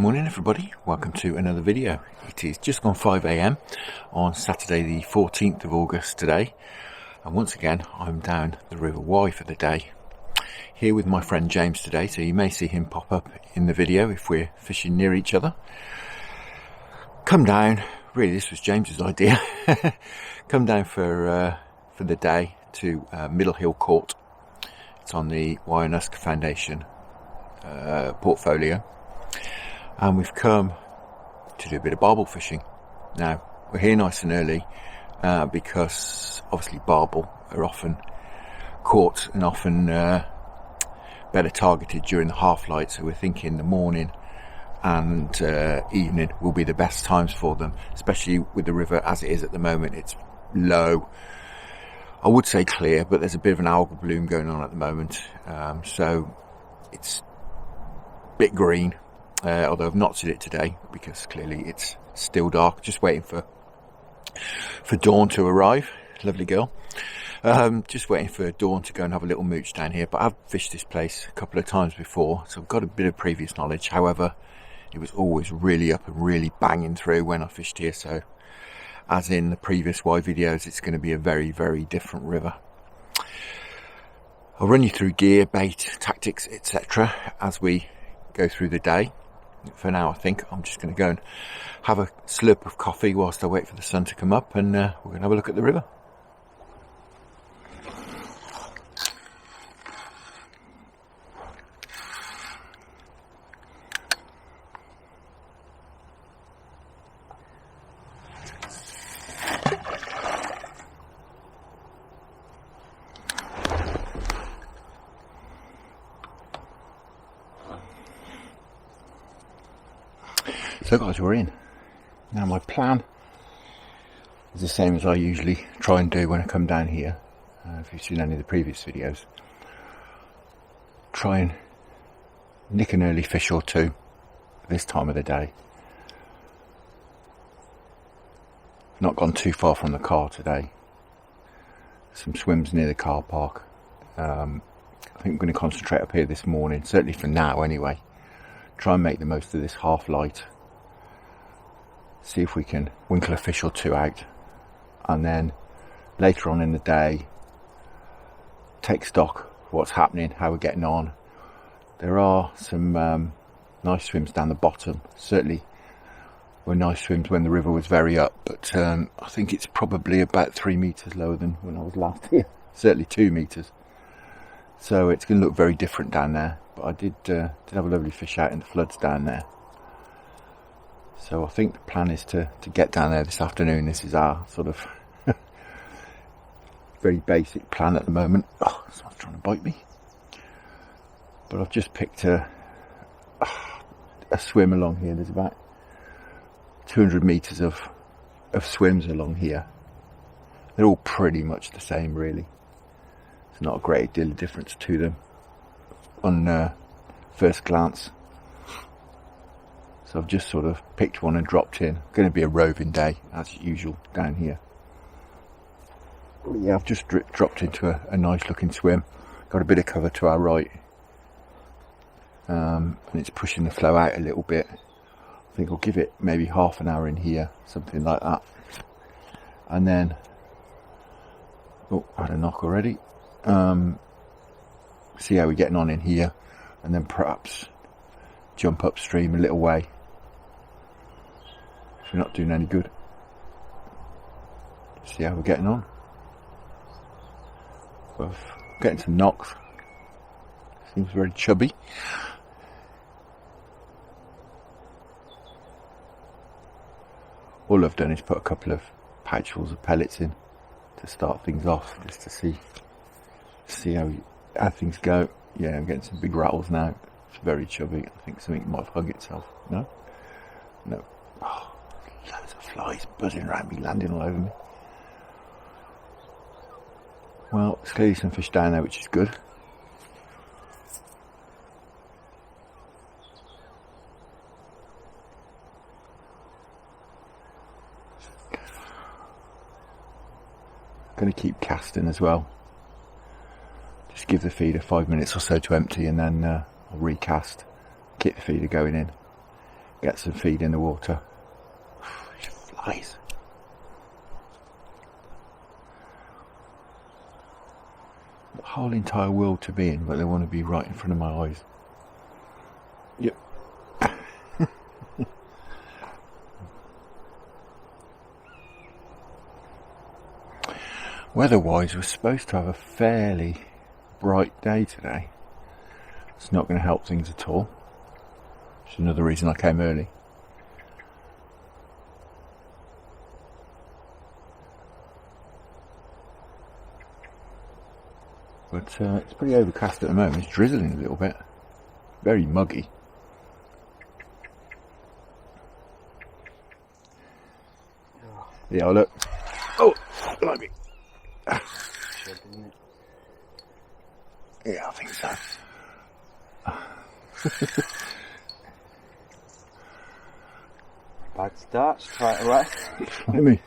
morning everybody, welcome to another video. It is just gone 5 AM on Saturday the 14th of August today, and once again I'm down the River Wye for the day, here with my friend James today, so you may see him pop up in the video if we're fishing near each other. Come down, really this was James's idea, come down for the day to Middle Hill Court. It's on the Wye and Usk Foundation portfolio, and we've come to do a bit of barbel fishing. Now we're here nice and early because obviously barbel are often caught and often better targeted during the half light, so we're thinking the morning and evening will be the best times for them, especially with the river as it is at the moment. It's low, I would say clear, but there's a bit of an algal bloom going on at the moment, so it's a bit green, although I've not seen it today because clearly it's still dark. Just waiting for Dawn to arrive. Lovely girl. Just waiting for Dawn to go and have a little mooch down here, but I've fished this place a couple of times before, so I've got a bit of previous knowledge. However, it was always really up and really banging through when I fished here, so as in the previous Wye videos, it's going to be a very, very different river. I'll run you through gear, bait, tactics, etc. as we go through the day. For now, I think I'm just going to go and have a slurp of coffee whilst I wait for the sun to come up, and we're going to have a look at the river. So guys, we're in. Now my plan is the same as I usually try and do when I come down here. If you've seen any of the previous videos, try and nick an early fish or two at this time of the day. Not gone too far from the car today. Some swims near the car park. I think I'm going to concentrate up here this morning, certainly for now anyway. Try and make the most of this half light. See if we can winkle a fish or two out, and then later on in the day take stock of what's happening, how we're getting on. There are some nice swims down the bottom. Certainly were nice swims when the river was very up, but I think it's probably about 3 meters lower than when I was last here. Certainly 2 meters, so it's going to look very different down there. But I did have a lovely fish out in the floods down there. So I think the plan is to get down there this afternoon. This is our sort of very basic plan at the moment. Oh, someone's trying to bite me. But I've just picked a swim along here. There's about 200 meters of swims along here. They're all pretty much the same, really. There's not a great deal of difference to them on first glance. So I've just sort of picked one and dropped in. Going to be a roving day as usual down here. But yeah, I've just dropped into a nice looking swim. Got a bit of cover to our right, and it's pushing the flow out a little bit. I think I'll give it maybe half an hour in here, something like that, and then I had a knock already. See how we're getting on in here, and then perhaps jump upstream a little way if we're not doing any good. See how we're getting on. We're getting some knocks. Seems very chubby. All I've done is put a couple of pouchfuls of pellets in to start things off, just to see how things go. Yeah, I'm getting some big rattles now. It's very chubby. I think something might have hung itself. No? No. Oh, loads of flies buzzing around me, landing all over me. Well, there's clearly some fish down there, which is good. Going to keep casting as well. Just give the feeder 5 minutes or so to empty, and then I'll recast, keep the feeder going in. get some feed in the water. Flies. The whole entire world to be in, but they want to be right in front of my eyes. Yep. Weather-wise, we're supposed to have a fairly bright day today. It's not going to help things at all. It's another reason I came early. But it's pretty overcast at the moment. It's drizzling a little bit. Very muggy. Yeah, look. Oh, blimey. Yeah, I think so. Bad start straight away. Let me.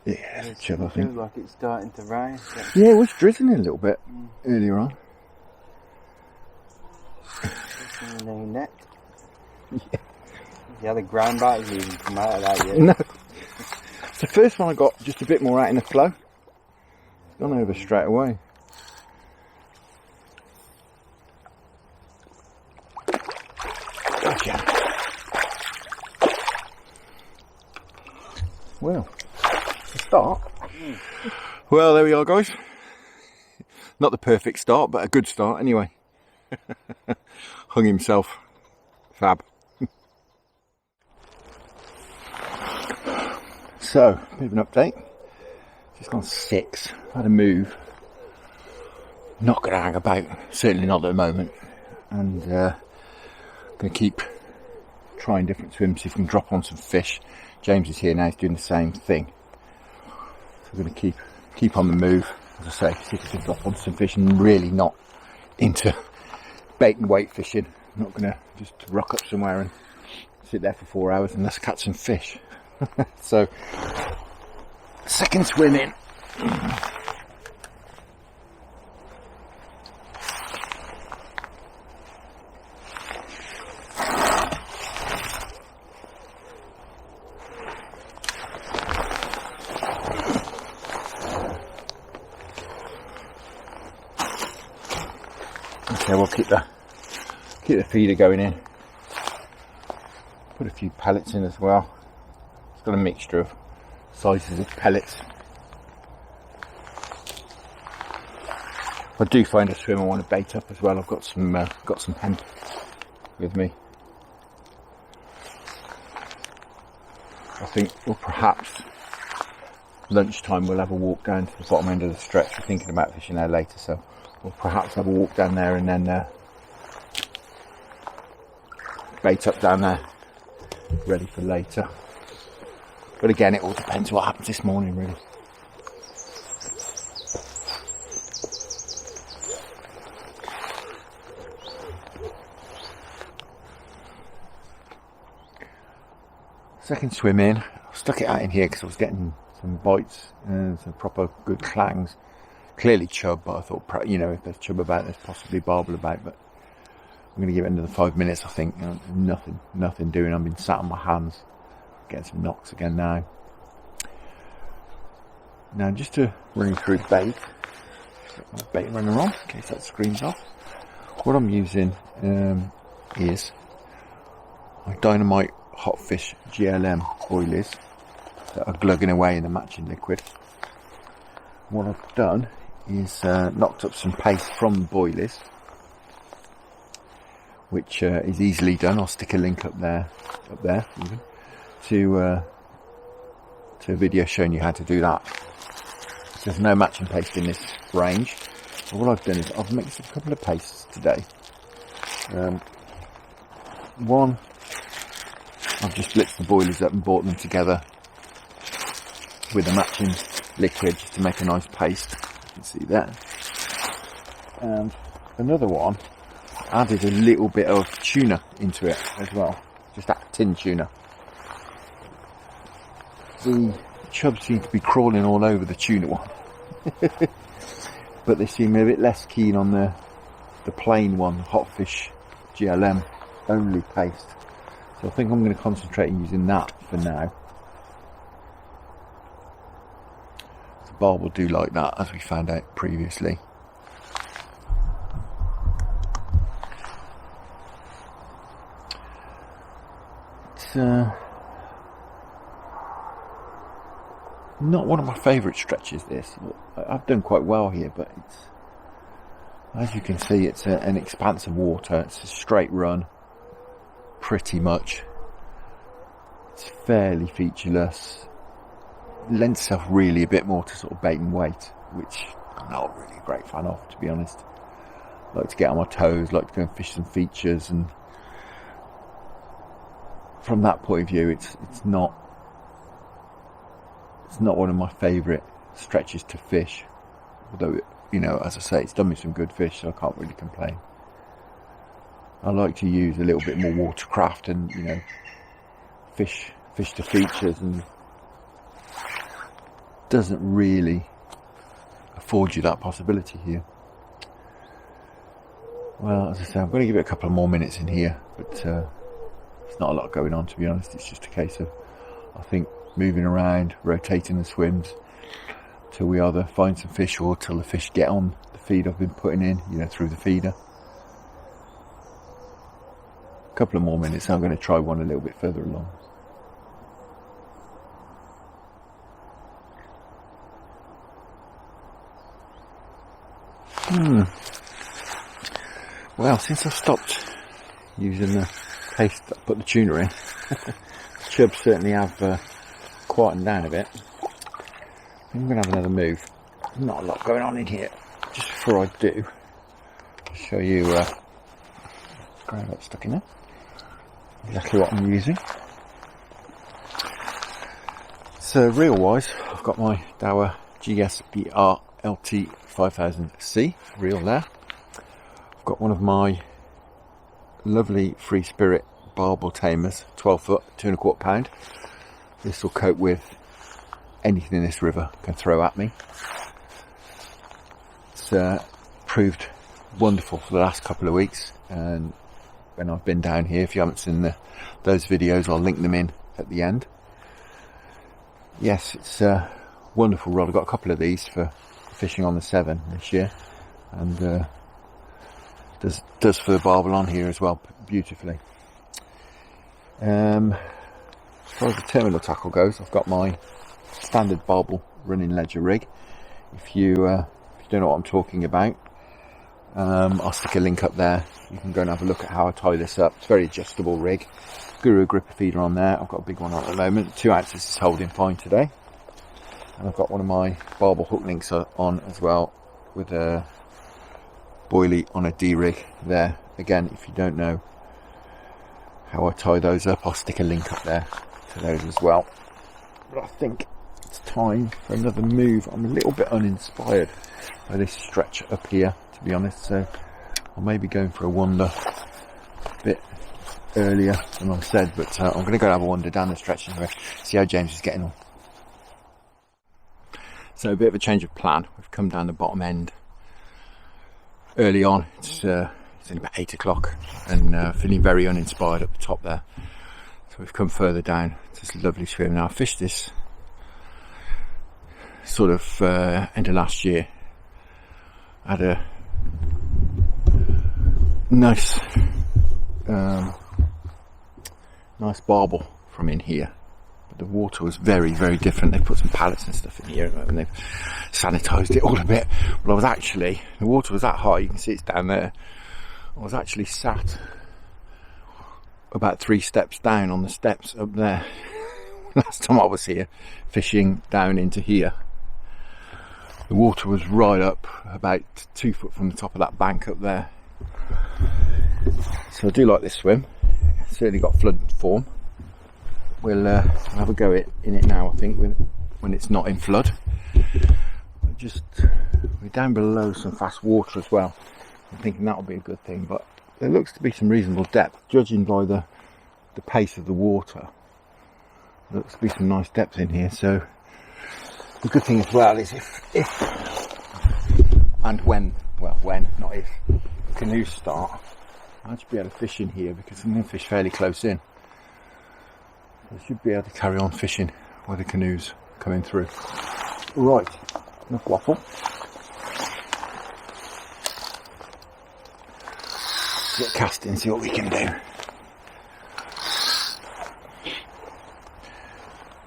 Yeah, it's Chub, I think. Feels like it's starting to rain. Yeah, it was drizzling a little bit earlier on. In the net. Yeah. The other ground bite hasn't even come out of that yet. No. It's the first one I got just a bit more out in the flow. It's gone over straight away. Gotcha. Well, a start. Well, there we are, guys. Not the perfect start, but a good start anyway. Hung himself. Fab. So, bit of an update. Just gone 6. Had a move. Not going to hang about. Certainly not at the moment. And going to keep trying different swims. See if we can drop on some fish. James is here now. He's doing the same thing. So we're going to keep on the move. As I say, see if we can drop on some fish. And really not into bait and weight fishing. I'm not going to just rock up somewhere and sit there for 4 hours and let's catch some fish. So, second swim in. Okay, we'll keep the feeder going in. Put a few pellets in as well. It's got a mixture of sizes of pellets. If I do find a swim I want to bait up as well, I've got some hemp with me. I think we'll perhaps lunchtime we'll have a walk down to the bottom end of the stretch. We're thinking about fishing there later, so we'll perhaps have a walk down there and then bait up down there, ready for later. But again, it all depends what happens this morning, really. Second swim in, I stuck it out in here because I was getting some bites and some proper good clangs. Clearly chub, but I thought, you know, if there's chub about, there's possibly barbel about, but I'm going to give it another 5 minutes, I think. Nothing doing. I've been sat on my hands, getting some knocks again now. Now, just to run through bait, got my bait runner on, in case that screams off. What I'm using is my Dynamite Hot Fish GLM boilies that are glugging away in the matching liquid. What I've done is knocked up some paste from the boilies, which is easily done. I'll stick a link up there even, to a video showing you how to do that. There's no matching paste in this range. So what I've done is I've mixed a couple of pastes today. One, I've just blitzed the boilies up and brought them together with a matching liquid just to make a nice paste. You can see that. And another one, added a little bit of tuna into it as well, just that tin tuna. The chubs seem to be crawling all over the tuna one, but they seem a bit less keen on the plain one, Hot Fish GLM only paste. So I think I'm going to concentrate on using that for now. The barbel do like that, as we found out previously. It's not one of my favourite stretches, this. I've done quite well here, but it's, as you can see, it's an expanse of water. It's a straight run, pretty much. It's fairly featureless. Lends itself really a bit more to sort of bait and weight, which I'm not really a great fan of, to be honest. I like to get on my toes, like to go and fish some features, and from that point of view, it's not one of my favourite stretches to fish. Although, you know, as I say, it's done me some good fish, so I can't really complain. I like to use a little bit more watercraft and, you know, fish to features, and doesn't really afford you that possibility here. Well, as I say, I'm going to give it a couple of more minutes in here, but there's not a lot going on, to be honest. It's just a case of, I think, moving around, rotating the swims till we either find some fish or till the fish get on the feed I've been putting in, you know, through the feeder. A couple of more minutes, I'm going to try one a little bit further along. Well, since I've stopped using the paste that I put the tuna in, Chub certainly have quietened down a bit. I'm going to have another move. Not a lot going on in here. Just before I do, I'll show you ground up stuck in there. Exactly what I'm using. So reel wise, I've got my Daiwa GSBR LT 5000C reel there. I've got one of my lovely Free Spirit Barbel Tamers, 12 foot, 2¼ pound. This will cope with anything in this river can throw at me. It's proved wonderful for the last couple of weeks, and when I've been down here, if you haven't seen those videos, I'll link them in at the end. Yes, it's a wonderful rod. I've got a couple of these for fishing on the 7 this year, and does for the barbel on here as well beautifully. As far as the terminal tackle goes, I've got my standard barbel running ledger rig. If you don't know what I'm talking about, I'll stick a link up there. You can go and have a look at how I tie this up. It's a very adjustable rig. Guru gripper feeder on there. I've got a big one on at the moment. 2 ounces is holding fine today. And I've got one of my barbel hook links on as well, with a boilie on a D-rig there. Again, if you don't know how I tie those up, I'll stick a link up there to those as well. But I think it's time for another move. I'm a little bit uninspired by this stretch up here, to be honest, so I may be going for a wander a bit earlier than I said, but I'm going to go and have a wander down the stretch anyway, see how James is getting on. So a bit of a change of plan. We've come down the bottom end early on. It's only about 8 o'clock, and feeling very uninspired up the top there. So we've come further down. It's this lovely swim. Now I fished this sort of end of last year. I had a nice barbel from in here, but the water was very, very different. They put some pallets and stuff in here, and they've sanitised it all a bit. Well, the water was that high, you can see it's down there. I was actually sat about 3 steps down on the steps up there last time I was here, fishing down into here. The water was right up about 2 foot from the top of that bank up there. So I do like this swim. It's certainly got flood form. We'll have a go in it now, I think, when it's not in flood. We're down below some fast water as well. I'm thinking that'll be a good thing, but there looks to be some reasonable depth, judging by the pace of the water. There looks to be some nice depth in here, so the good thing as well is if and when, not if, canoes start, I'll actually be able to fish in here, because I'm going to fish fairly close in. I should be able to carry on fishing with the canoes coming through. Right, enough waffle. Get casting, see what we can do.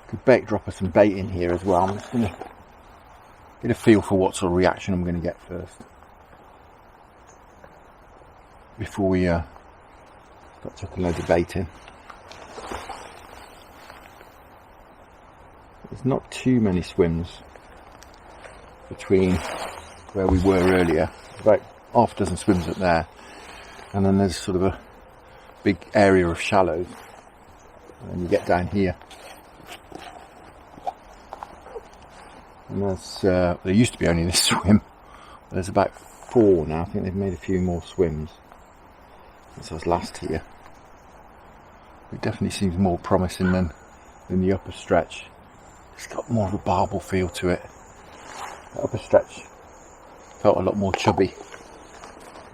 Could bait dropper some bait in here as well. I'm just going to get a feel for what sort of reaction I'm going to get first, before we start chucking loads of bait in. There's not too many swims between where we were earlier. About half a dozen swims up there, and then there's sort of a big area of shallows, and then you get down here, and there used to be only this swim. There's about 4 now. I think they've made a few more swims since I was last here. It definitely seems more promising than the upper stretch. It's got more of a barbel feel to it. The upper stretch felt a lot more chubby.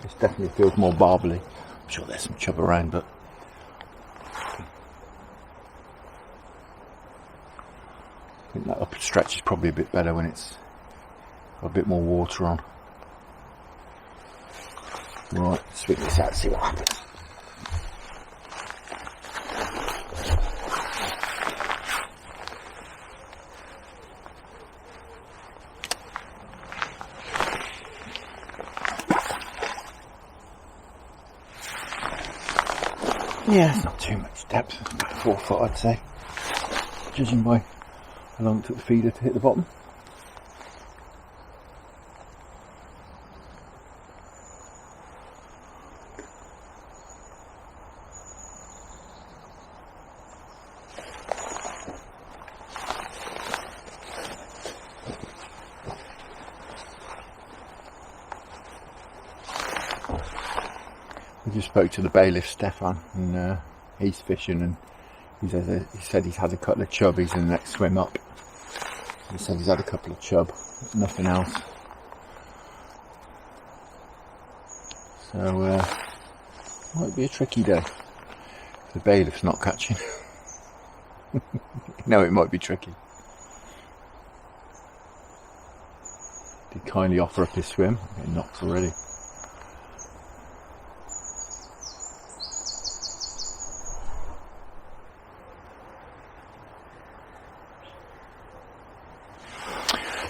This definitely feels more barbely. I'm sure there's some chub around, but I think that upper stretch is probably a bit better when it's got a bit more water on. Right, swing this out, see what happens. Yeah, it's not too much depth, it's about 4 foot I'd say, judging by how long it took the feeder to hit the bottom. I just spoke to the bailiff, Stefan, and he's fishing, and he said he's had a couple of chubbies in the next swim up. He said he's had a couple of chub, nothing else. So, might be a tricky day if the bailiff's not catching. No, it might be tricky. Did kindly offer up his swim. It knocks already.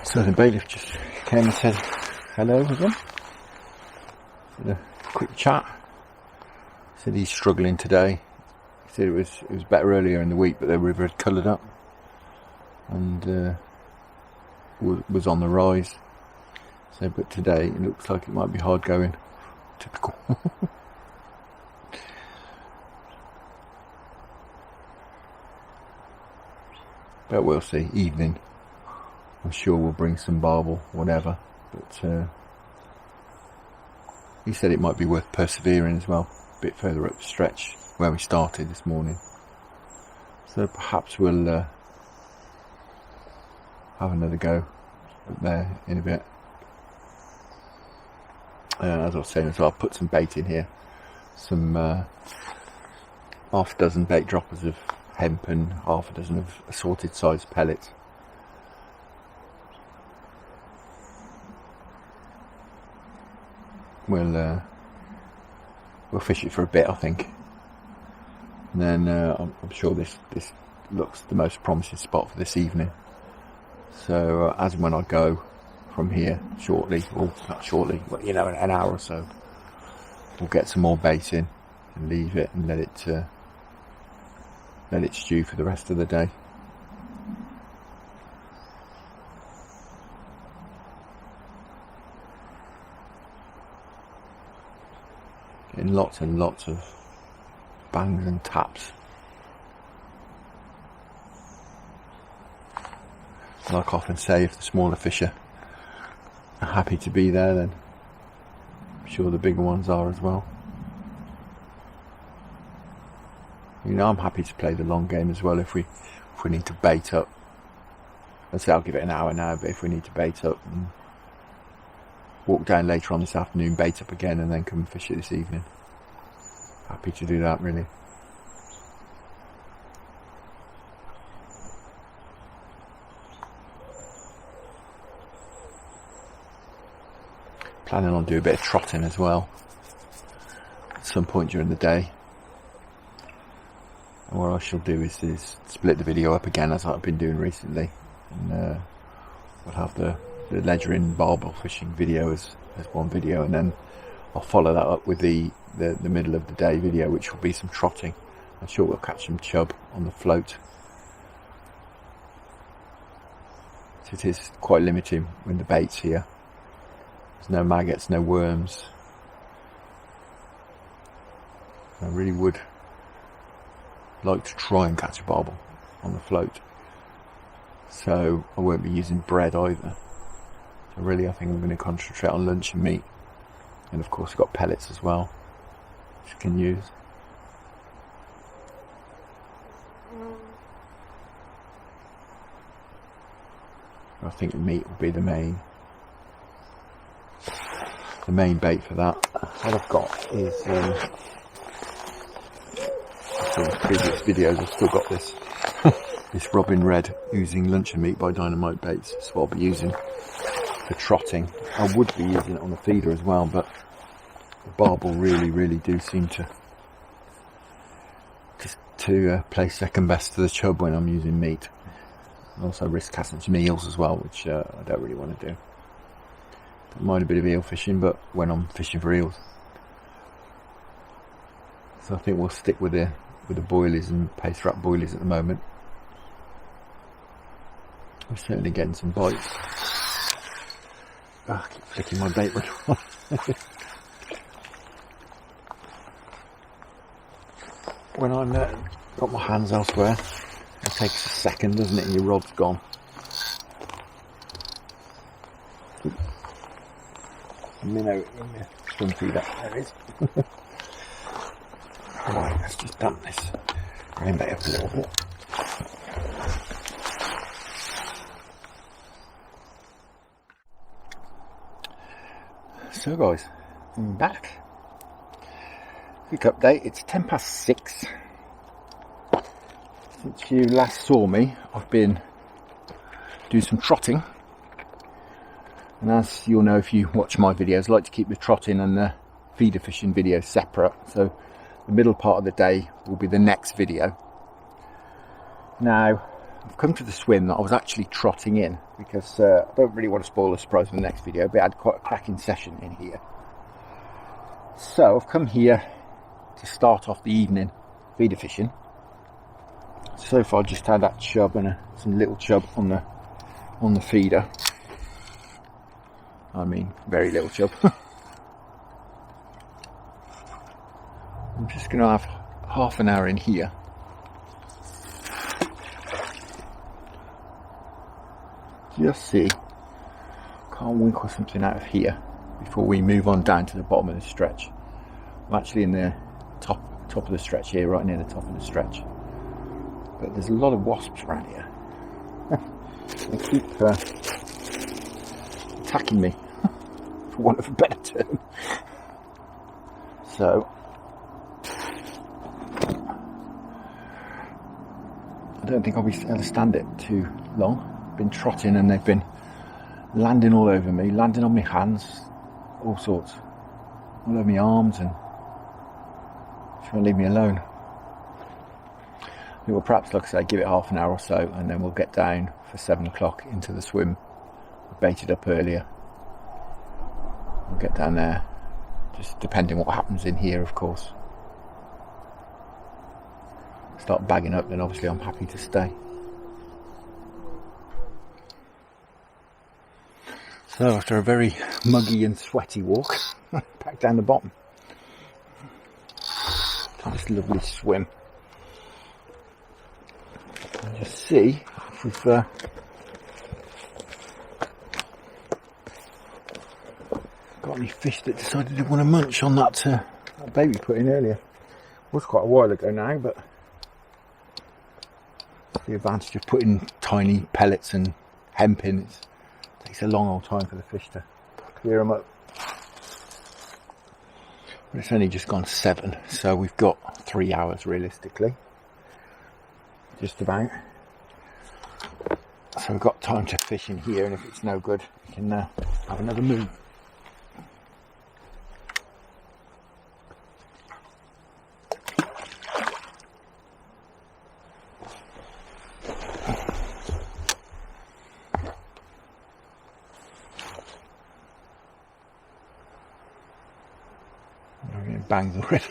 So the bailiff just came and said hello again. Had a quick chat. Said he's struggling today. He said it was better earlier in the week, but the river had coloured up and was on the rise. So, but today it looks like it might be hard going. Typical. But we'll see. Evening, I'm sure we'll bring some barbel, whatever. But he said it might be worth persevering as well. A bit further up the stretch where we started this morning. So perhaps we'll have another go up there in a bit. As I was saying as well, I'll put some bait in here. Some half a dozen bait droppers of hemp and half a dozen of assorted size pellets. We'll fish it for a bit, I think, and then I'm sure this looks the most promising spot for this evening. So as and when I go from here shortly, or not shortly, but you know, in an hour or so, we'll get some more bait in and leave it and let it stew for the rest of the day. Getting lots and lots of bangs and taps. Like I often say, if the smaller fish are happy to be there, then I'm sure the bigger ones are as well. You know, I'm happy to play the long game as well if we need to bait up. I'd say I'll give it an hour now, but if we need to bait up and walk down later on this afternoon, bait up again, and then come and fish it this evening, happy to do that, really. Planning on doing a bit of trotting as well at some point during the day. And what I shall do is split the video up again as I've been doing recently, and we'll have the ledgering barbel fishing video as one video, and then I'll follow that up with the middle of the day video, which will be some trotting. I'm sure we'll catch some chub on the float. So it is quite limiting when the bait's here. There's no maggots, no worms. I really would like to try and catch a barbel on the float. So I won't be using bread either. So really I think I'm going to concentrate on luncheon meat. And of course I've got pellets as well, which you can use. I think the meat will be the main bait for that. What I've got is from previous videos, I've still got this this Robin Red oozing luncheon meat by Dynamite baits. That's what I'll be using for trotting. I would be using it on the feeder as well, but the barbel really do seem to play second best to the chub when I'm using meat. I also risk casting some eels as well, which I don't really want to do. Don't mind a bit of eel fishing, but when I'm fishing for eels. So I think we'll stick with the boilies and paste wrap boilies at the moment. We're certainly getting some bites. I keep flicking my bait rod. When I'm got my hands elsewhere, it takes a second, doesn't it, and your rod's gone. A minnow in the swim feeder. There it is. Right, let's just dump this grain bait up a little bit. So guys, I'm back. Quick update, it's 6:10. Since you last saw me, I've been doing some trotting. And as you'll know if you watch my videos, I like to keep the trotting and the feeder fishing videos separate. So the middle part of the day will be the next video. Now, I've come to the swim that I was actually trotting in because I don't really want to spoil the surprise for the next video, but I had quite a cracking session in here. So I've come here to start off the evening feeder fishing. So far I just had that chub and some little chub on the feeder. I mean, very little chub. I'm just going to have half an hour in here. Just see, can't winkle something out of here before we move on down to the bottom of the stretch. I'm actually in the top of the stretch here, right near the top of the stretch. But there's a lot of wasps around here. They keep attacking me, for want of a better term. So I don't think I'll be able to stand it too long. I've been trotting and they've been landing all over me, landing on my hands, all sorts, all over my arms, and trying to leave me alone. We will perhaps, like I say, give it half an hour or so, and then we'll get down for 7 o'clock into the swim. I baited up earlier. We'll get down there, just depending what happens in here, of course. Start bagging up, then obviously I'm happy to stay. So after a very muggy and sweaty walk, back down the bottom. This lovely swim. And just see if we've got any fish that decided they want to munch on that bait we put in earlier. It was quite a while ago now, but the advantage of putting tiny pellets and hemp in, it takes a long old time for the fish to clear them up. But it's only just gone 7, so we've got 3 hours realistically, just about. So we've got time to fish in here, and if it's no good, we can have another move. bangs already.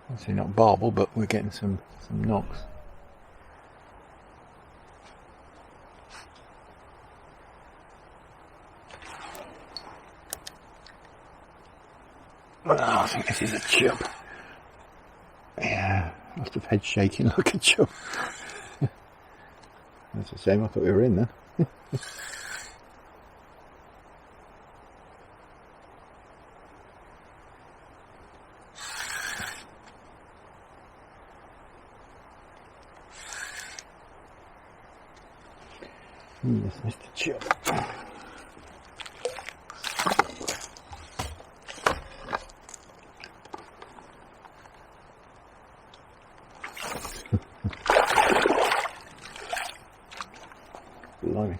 Obviously not barbel, but we're getting some knocks. Oh, I think this is a chub. Yeah, lots of head shaking like a chub. That's a shame, I thought we were in there. Yes, Mr. Chub. Blimey.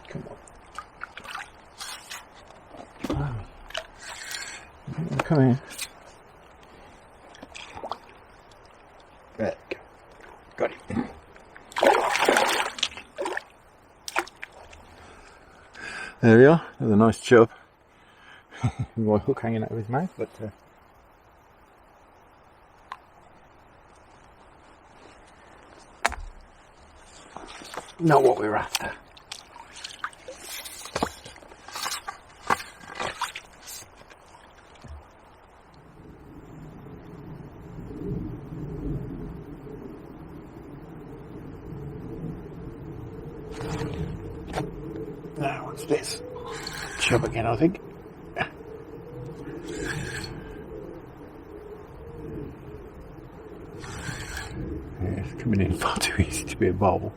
Come on. Come in. There you go. Got it. There we are. There's a nice chub. My hook hanging out of his mouth, but not what we were after. Now, what's this? Chub again, I think. Yeah, it's coming in far too easy to be a barbel.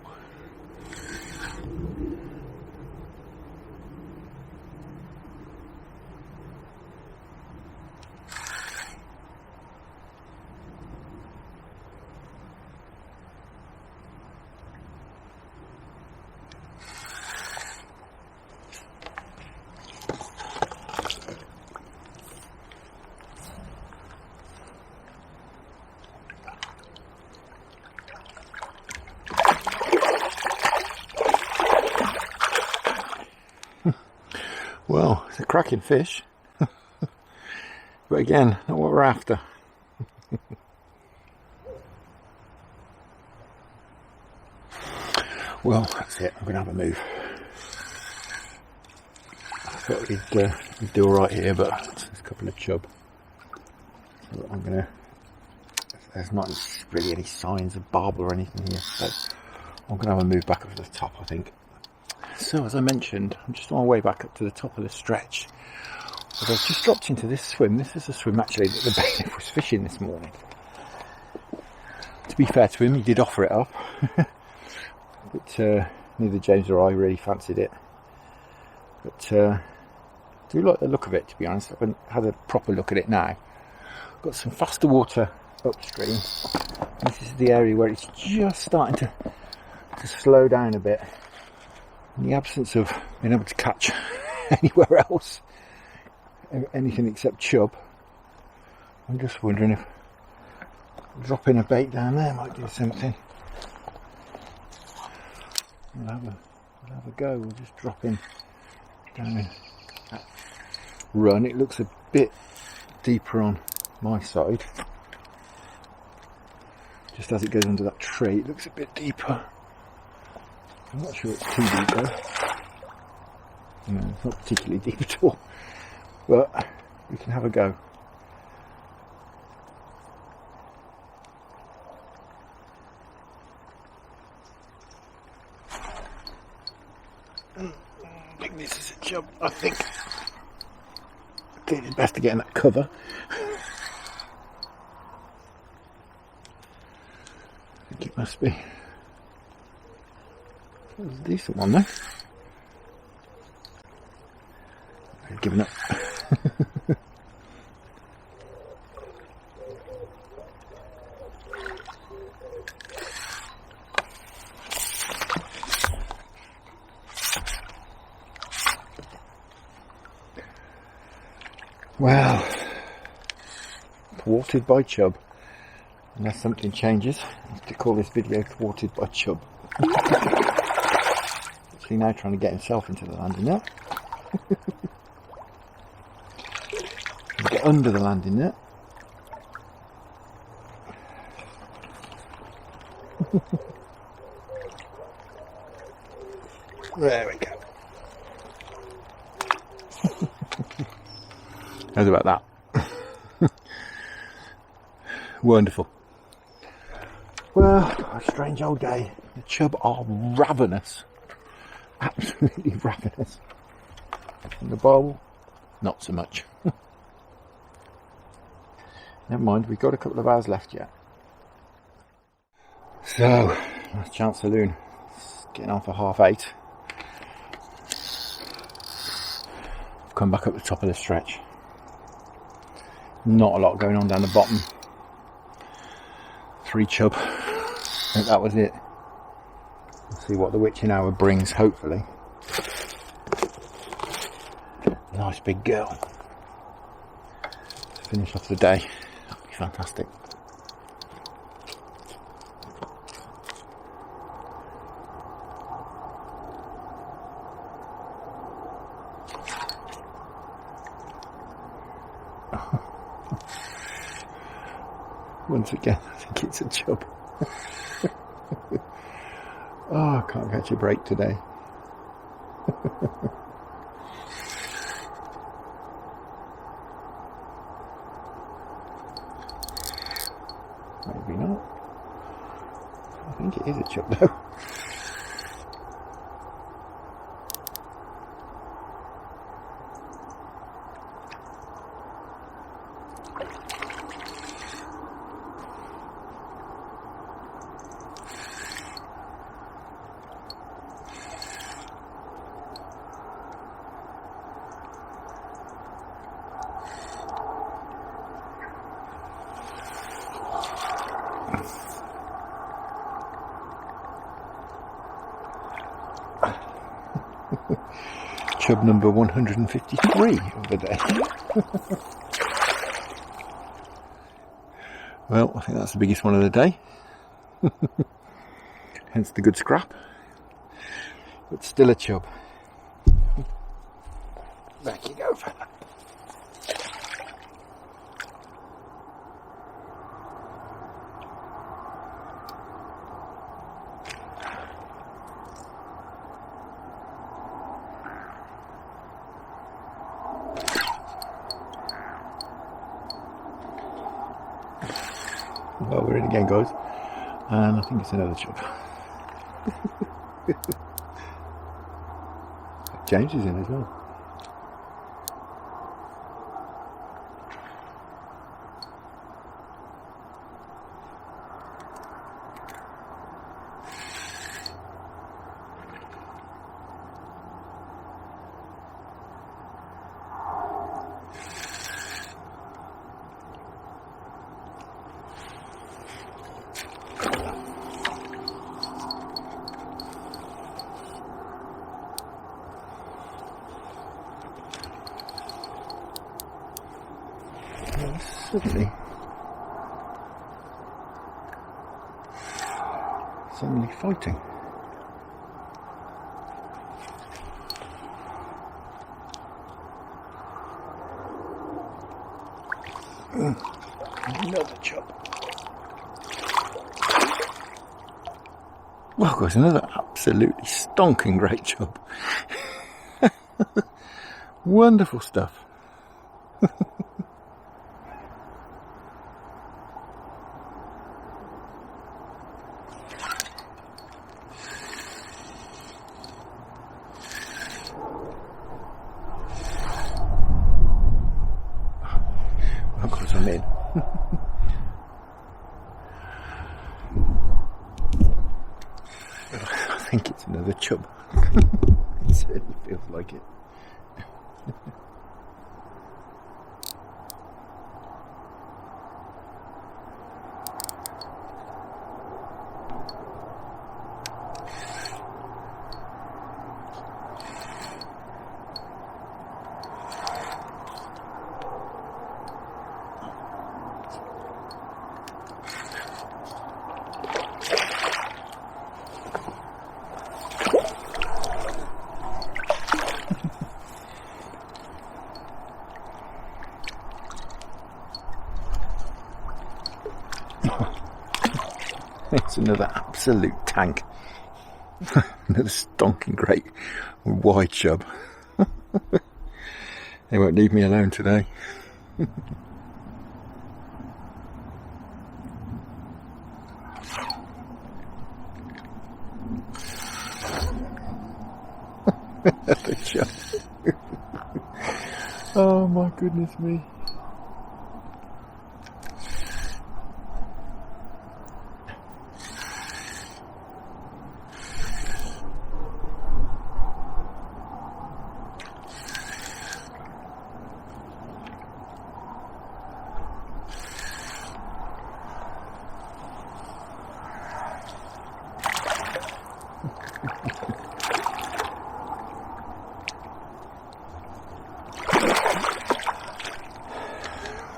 Well, it's a cracking fish, but again, not what we're after. Well, that's it, I'm going to have a move. I thought we'd do alright here, but there's a couple of chub. So I'm going to, there's not really any signs of barbel or anything here, so I'm going to have a move back up to the top, I think. So, as I mentioned, I'm just on my way back up to the top of the stretch. But I've just dropped into this swim. This is a swim, actually, that the bailiff was fishing this morning. To be fair to him, he did offer it up. But neither James or I really fancied it. But I do like the look of it, to be honest. I haven't had a proper look at it now. Got some faster water upstream. This is the area where it's just starting to slow down a bit. In the absence of being able to catch anywhere else, anything except chub, I'm just wondering if dropping a bait down there might do something. We'll have a go. We'll just drop in down that run. It looks a bit deeper on my side. Just as it goes under that tree, it looks a bit deeper. I'm not sure it's too deep though. No, it's not particularly deep at all. But we can have a go. I think this is a chub, I think. I think it's best to get in that cover. I think it must be. That was a decent one though. I've given up. Well, thwarted by chub. Unless something changes, I have to call this video thwarted by Chub. Actually now trying to get himself into the landing net. Get under the landing net. There we go. How's about that? Wonderful. Well, a strange old day. The chub are ravenous. Absolutely ravenous. And the barbel, not so much. Never mind, we've got a couple of hours left yet. So, last chance saloon. It's getting on for 8:30. I've come back up the top of the stretch. Not a lot going on down the bottom. 3 chub. I think that was it. Let's see what the witching hour brings, hopefully. Nice big girl. To finish off the day. That'd be fantastic. Once again, I think it's a chub. Oh, I can't catch a break today. Maybe not. I think it is a chub though. Chub number 153 of the day. Well, I think that's the biggest one of the day. Hence the good scrap. But still a chub. Back you go, fella. Well, we're in again, guys, and I think it's another chub. James is in as well. Suddenly fighting. Another chub. Well, guys, another absolutely stonking great chub. Wonderful stuff. I'm in. I think it's another chub. It certainly feels like it. It's another absolute tank. Another stonking great wide chub. They won't leave me alone today. The chub. Oh my goodness me.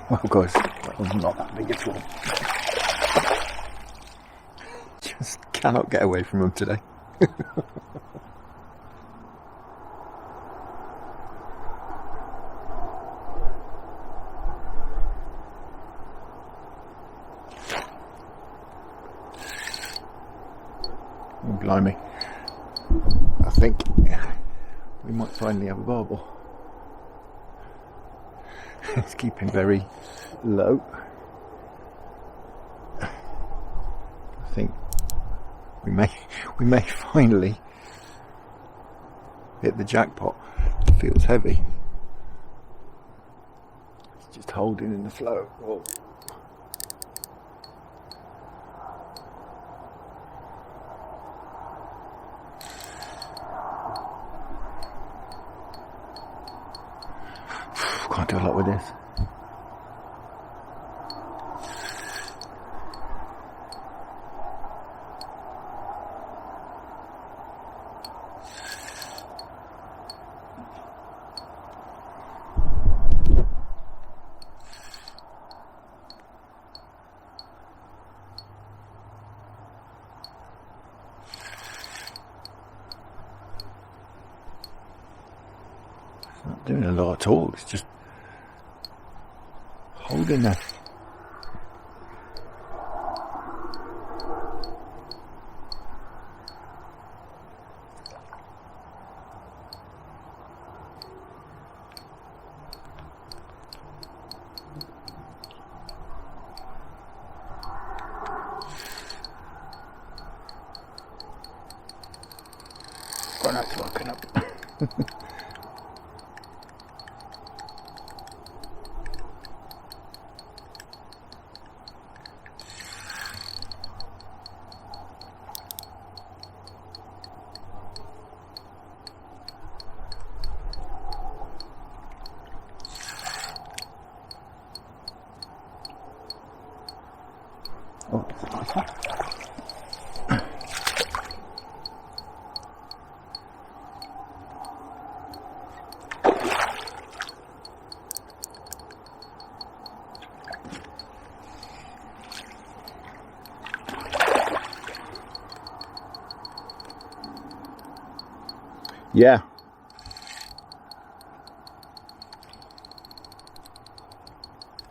Well guys, that was not that big at all. Just cannot get away from them today. Oh, blimey. I think we might finally have a barbel. It's keeping very low. I think we may finally hit the jackpot. It feels heavy. It's just holding in the flow. Oh. Can't do a lot with this. It's not doing a lot at all. It's just holding there. Gone out to open up. Oh, that's a nice one. Yeah.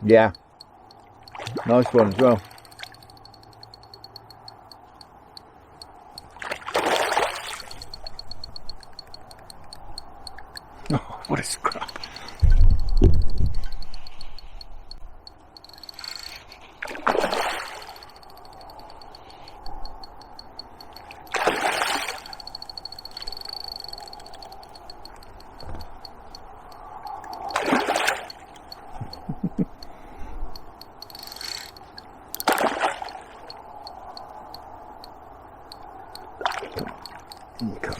Yeah. Nice one as well. Oh, what a scrap. In you come.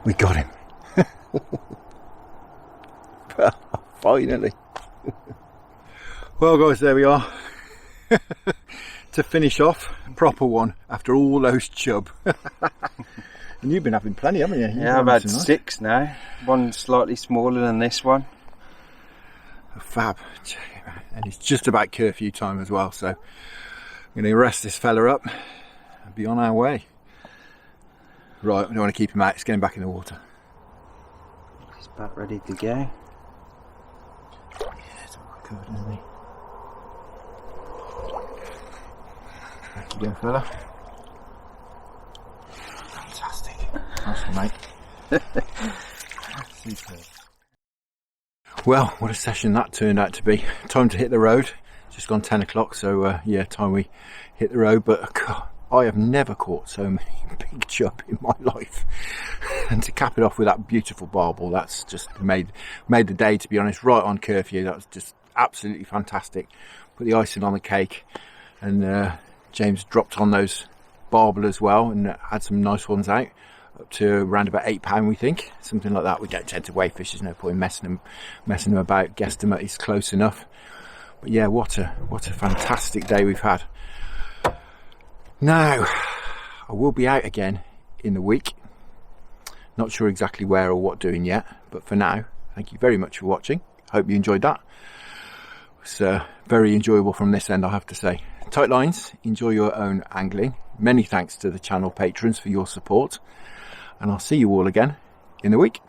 We got him. Finally. Well guys, there we are. to finish off, a proper one after all those chub. And you've been having plenty, haven't you? Yeah, I've had 6 now. One slightly smaller than this one. Fab. And it's just about curfew time as well, so I'm going to rest this fella up and be on our way. Right, I don't want to keep him out, it's getting back in the water. He's about ready to go. Yeah, it's all covered, isn't he? Back you go, fella. Fantastic. Awesome, mate. Superb. Well, what a session that turned out to be. Time to hit the road. It's just gone 10 o'clock, so yeah, time we hit the road. But God, I have never caught so many big chub in my life. And to cap it off with that beautiful barbel, that's just made the day, to be honest, right on curfew. That was just absolutely fantastic. Put the icing on the cake, and James dropped on those barbel as well and had some nice ones out. Up to around about £8, we think, something like that. We don't tend to weigh fish, there's no point messing them about. Guesstimate is close enough. But yeah, what a fantastic day we've had. Now, I will be out again in the week. Not sure exactly where or what doing yet, but for now, thank you very much for watching. Hope you enjoyed that. It's very enjoyable from this end, I have to say. Tight lines, enjoy your own angling. Many thanks to the channel patrons for your support. And I'll see you all again in the week.